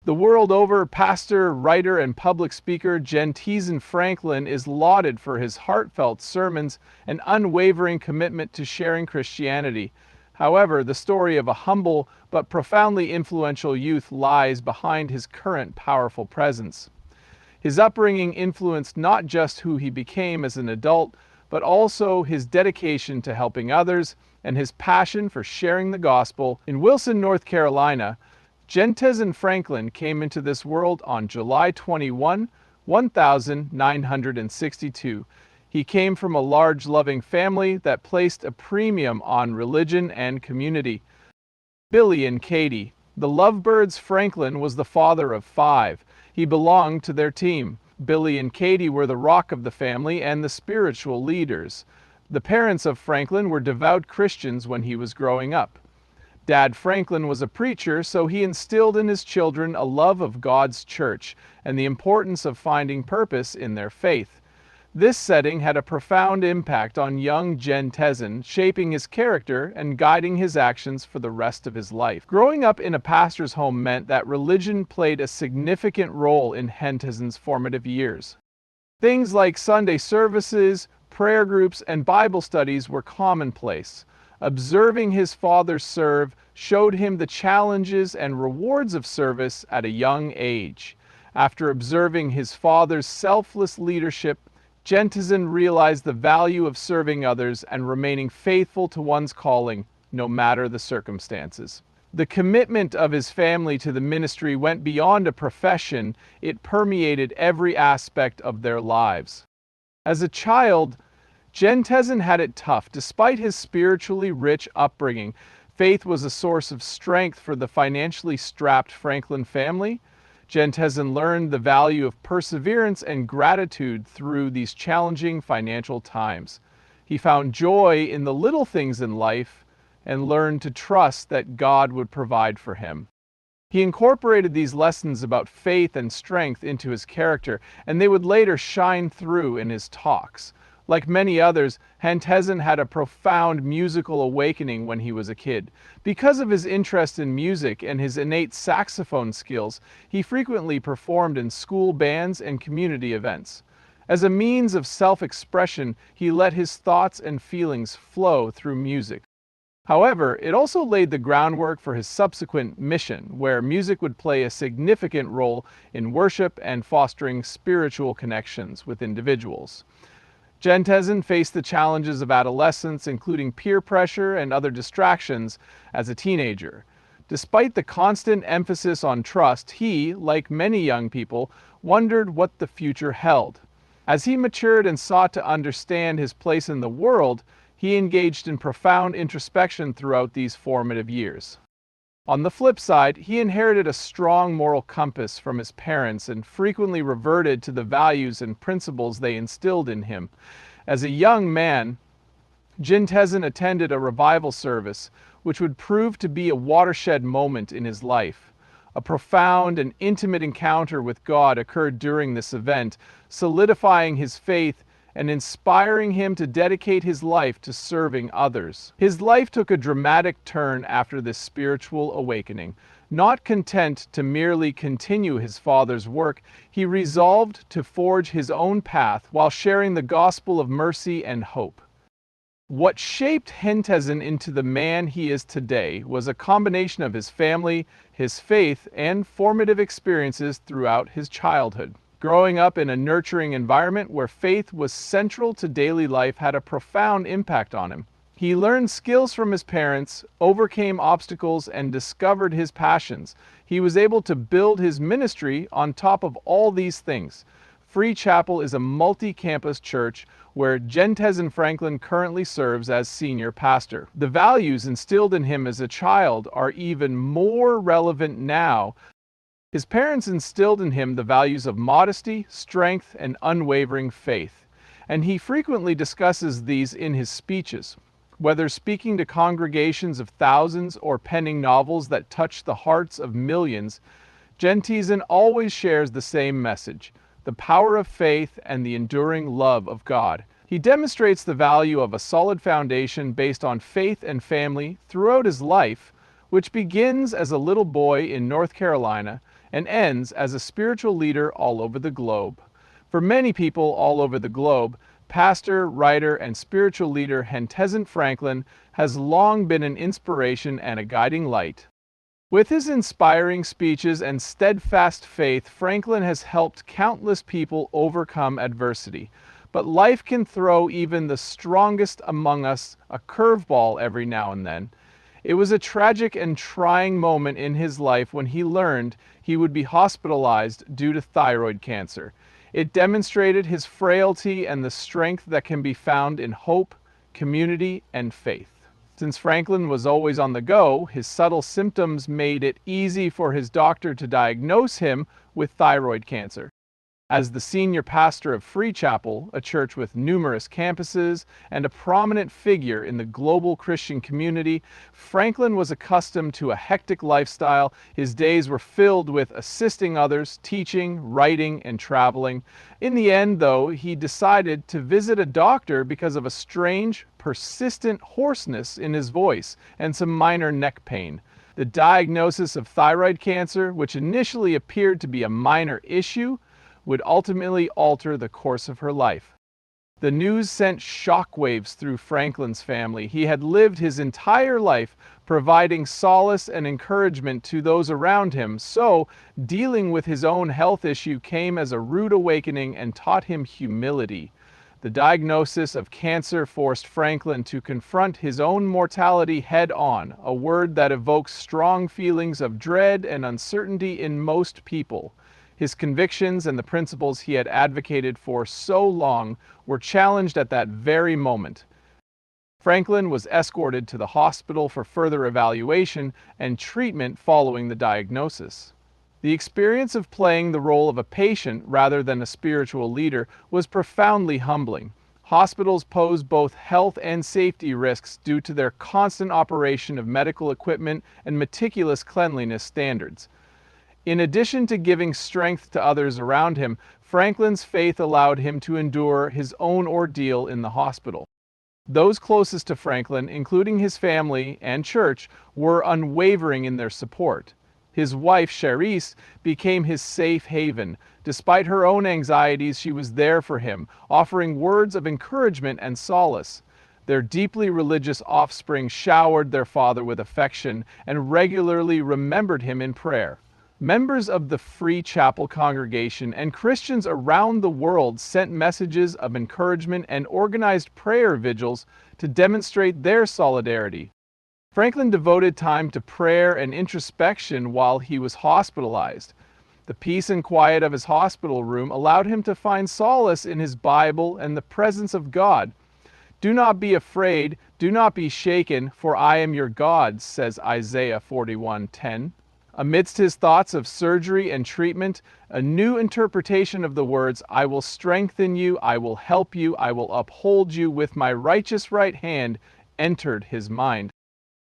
The world over, pastor, writer, and public speaker Jentezen Franklin is lauded for his heartfelt sermons and unwavering commitment to sharing Christianity. However, the story of a humble but profoundly influential youth lies behind his current powerful presence. His upbringing influenced not just who he became as an adult, but also his dedication to helping others and his passion for sharing the gospel. In Wilson, North Carolina, Jentezen Franklin came into this world on July 21, 1962. He came from a large, loving family that placed a premium on religion and community. Billy and Katie. The lovebirds Franklin was the father of 5. He belonged to their team. Billy and Katie were the rock of the family and the spiritual leaders. The parents of Franklin were devout Christians when he was growing up. Dad Franklin was a preacher, so he instilled in his children a love of God's church and the importance of finding purpose in their faith. This setting had a profound impact on young Jentezen, shaping his character and guiding his actions for the rest of his life. Growing up in a pastor's home meant that religion played a significant role in Jentezen's formative years. Things like Sunday services, prayer groups, and Bible studies were commonplace. Observing his father serve showed him the challenges and rewards of service at a young age. After observing his father's selfless leadership, Jentezen realized the value of serving others and remaining faithful to one's calling, no matter the circumstances. The commitment of his family to the ministry went beyond a profession, it permeated every aspect of their lives. As a child, Jentezen had it tough. Despite his spiritually rich upbringing, faith was a source of strength for the financially strapped Franklin family. Jentezen learned the value of perseverance and gratitude through these challenging financial times. He found joy in the little things in life and learned to trust that God would provide for him. He incorporated these lessons about faith and strength into his character, and they would later shine through in his talks. Like many others, Jentezen had a profound musical awakening when he was a kid. Because of his interest in music and his innate saxophone skills, he frequently performed in school bands and community events. As a means of self-expression, he let his thoughts and feelings flow through music. However, it also laid the groundwork for his subsequent mission, where music would play a significant role in worship and fostering spiritual connections with individuals. Jentezen faced the challenges of adolescence, including peer pressure and other distractions, as a teenager. Despite the constant emphasis on trust, he, like many young people, wondered what the future held. As he matured and sought to understand his place in the world, he engaged in profound introspection throughout these formative years. On the flip side, he inherited a strong moral compass from his parents and frequently reverted to the values and principles they instilled in him. As a young man, Jentezen attended a revival service, which would prove to be a watershed moment in his life. A profound and intimate encounter with God occurred during this event, solidifying his faith and inspiring him to dedicate his life to serving others. His life took a dramatic turn after this spiritual awakening. Not content to merely continue his father's work, he resolved to forge his own path while sharing the gospel of mercy and hope. What shaped Jentezen into the man he is today was a combination of his family, his faith, and formative experiences throughout his childhood. Growing up in a nurturing environment where faith was central to daily life had a profound impact on him. He learned skills from his parents, overcame obstacles, and discovered his passions. He was able to build his ministry on top of all these things. Free Chapel is a multi-campus church where Jentezen Franklin currently serves as senior pastor. The values instilled in him as a child are even more relevant now. His parents instilled in him the values of modesty, strength, and unwavering faith, and he frequently discusses these in his speeches. Whether speaking to congregations of thousands or penning novels that touch the hearts of millions, Jentezen always shares the same message: the power of faith and the enduring love of God. He demonstrates the value of a solid foundation based on faith and family throughout his life, which begins as a little boy in North Carolina and ends as a spiritual leader all over the globe. For many people all over the globe, pastor, writer, and spiritual leader Jentezen Franklin has long been an inspiration and a guiding light. With his inspiring speeches and steadfast faith, Franklin has helped countless people overcome adversity. But life can throw even the strongest among us a curveball every now and then. It was a tragic and trying moment in his life when he learned he would be hospitalized due to thyroid cancer. It demonstrated his frailty and the strength that can be found in hope, community, and faith. Since Franklin was always on the go, his subtle symptoms made it easy for his doctor to diagnose him with thyroid cancer. As the senior pastor of Free Chapel, a church with numerous campuses and a prominent figure in the global Christian community, Franklin was accustomed to a hectic lifestyle. His days were filled with assisting others, teaching, writing, and traveling. In the end, though, he decided to visit a doctor because of a strange, persistent hoarseness in his voice and some minor neck pain. The diagnosis of thyroid cancer, which initially appeared to be a minor issue, would ultimately alter the course of her life. The news sent shockwaves through Franklin's family. He had lived his entire life providing solace and encouragement to those around him, so dealing with his own health issue came as a rude awakening and taught him humility. The diagnosis of cancer forced Franklin to confront his own mortality head-on, a word that evokes strong feelings of dread and uncertainty in most people. His convictions and the principles he had advocated for so long were challenged at that very moment. Franklin was escorted to the hospital for further evaluation and treatment following the diagnosis. The experience of playing the role of a patient rather than a spiritual leader was profoundly humbling. Hospitals pose both health and safety risks due to their constant operation of medical equipment and meticulous cleanliness standards. In addition to giving strength to others around him, Franklin's faith allowed him to endure his own ordeal in the hospital. Those closest to Franklin, including his family and church, were unwavering in their support. His wife, Charisse, became his safe haven. Despite her own anxieties, she was there for him, offering words of encouragement and solace. Their deeply religious offspring showered their father with affection and regularly remembered him in prayer. Members of the Free Chapel congregation and Christians around the world sent messages of encouragement and organized prayer vigils to demonstrate their solidarity. Franklin devoted time to prayer and introspection while he was hospitalized. The peace and quiet of his hospital room allowed him to find solace in his Bible and the presence of God. "Do not be afraid, do not be shaken, for I am your God," says Isaiah 41:10. Amidst his thoughts of surgery and treatment, a new interpretation of the words, "I will strengthen you, I will help you, I will uphold you with my righteous right hand," entered his mind.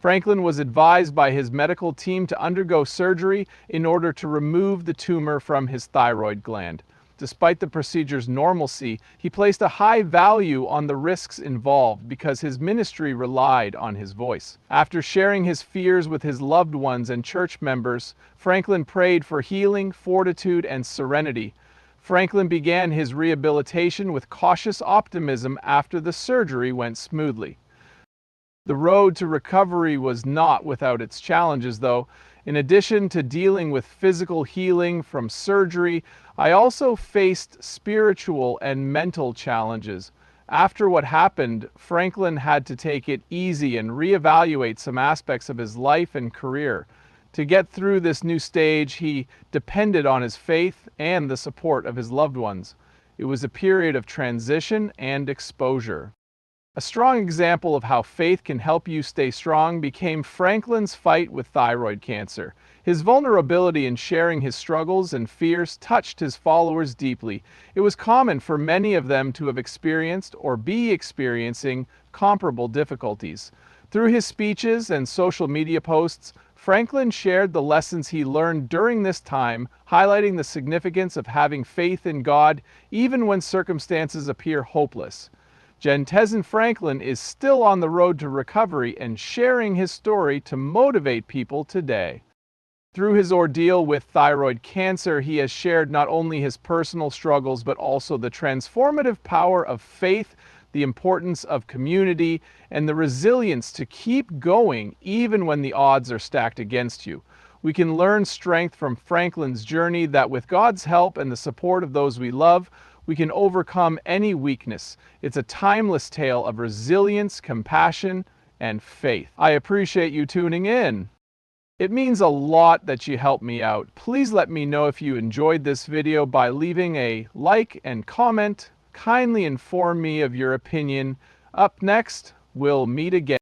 Franklin was advised by his medical team to undergo surgery in order to remove the tumor from his thyroid gland. Despite the procedure's normalcy, he placed a high value on the risks involved because his ministry relied on his voice. After sharing his fears with his loved ones and church members, Franklin prayed for healing, fortitude, and serenity. Franklin began his rehabilitation with cautious optimism after the surgery went smoothly. The road to recovery was not without its challenges, though. In addition to dealing with physical healing from surgery, I also faced spiritual and mental challenges. After what happened, Franklin had to take it easy and reevaluate some aspects of his life and career. To get through this new stage, he depended on his faith and the support of his loved ones. It was a period of transition and exposure. A strong example of how faith can help you stay strong became Franklin's fight with thyroid cancer. His vulnerability in sharing his struggles and fears touched his followers deeply. It was common for many of them to have experienced or be experiencing comparable difficulties. Through his speeches and social media posts, Franklin shared the lessons he learned during this time, highlighting the significance of having faith in God even when circumstances appear hopeless. Jentezen Franklin is still on the road to recovery and sharing his story to motivate people today. Through his ordeal with thyroid cancer, he has shared not only his personal struggles, but also the transformative power of faith, the importance of community, and the resilience to keep going even when the odds are stacked against you. We can learn strength from Franklin's journey that with God's help and the support of those we love, we can overcome any weakness. It's a timeless tale of resilience, compassion, and faith. I appreciate you tuning in. It means a lot that you help me out. Please let me know if you enjoyed this video by leaving a like and comment. Kindly inform me of your opinion. Up next, we'll meet again.